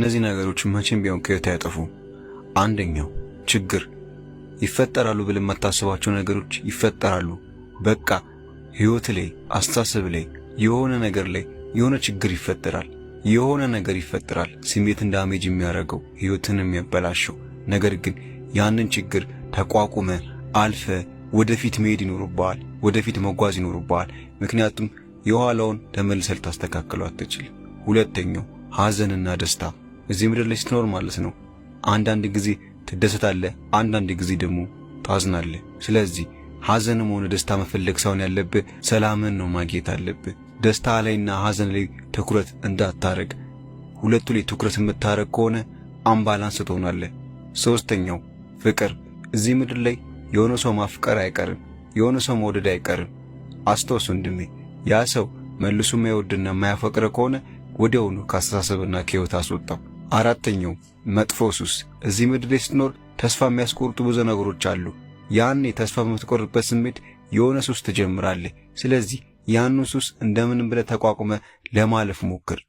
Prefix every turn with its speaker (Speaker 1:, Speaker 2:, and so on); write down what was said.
Speaker 1: እነዚህ ነገሮች መቼም ቢሆን ከህይወት አይጠፉም። አንደኛው ችግር ይፈጠራሉ ብለን የማታስባቸው ነገሮች ይፈጠራሉ። በቃ ህይወት ላይ አስተሳሰብ ላይ የሆነ ነገር ላይ የሆነ ችግር ይፈጠራል። የሆነ ነገር ይፈጠራል ስሜትን ዳሜጅ የሚያደርገው ህይወትን የሚያበላሸው። ነገር ግን ያንን ችግር ተቋቁመ አልፈ ወደፊት መሄድ ይኖርብሃል፣ ወደፊት መጓዝ ይኖርብሃል። ምክንያቱም የኋላውን ተመልሰህ ልታስተካክለው አትችልም። ሁለተኛው ሐዘንና ደስታ እዚህ ምድር ላይ ስትኖር ማለት ነው። አንዳንድ ጊዜ ትደሰታለህ፣ አንዳንድ ጊዜ ደግሞ ታዝናለህ። ስለዚህ ሐዘንም ሆነ ደስታ መፈለግ ሳይሆን ያለብህ ሰላምን ነው ማግኘት አለብህ። ደስታ ላይና ሐዘን ላይ ትኩረት እንዳታረግ። ሁለቱ ላይ ትኩረት የምታረግ ከሆነ አምባላንስ ትሆናለህ። ሶስተኛው ፍቅር እዚህ ምድር ላይ የሆነ ሰው ማፍቀር አይቀርም፣ የሆነ ሰው መውደድ አይቀርም። አስተውስ ወንድሜ፣ ያ ሰው መልሶ የማይወድና የማያፈቅር ከሆነ ወዲያውኑ ከአስተሳሰብና ከህይወት አስወጣው። አራተኛው መጥፎ ሱስ እዚህ ምድር ላይ ስትኖር ተስፋ የሚያስቆርጡ ብዙ ነገሮች አሉ። ያኔ ተስፋ በምትቆርጥበት ስሜት የሆነ ሱስ ትጀምራለህ። ስለዚህ ያንን ሱስ እንደምንም ብለህ ተቋቁመ ለማለፍ ሞክር።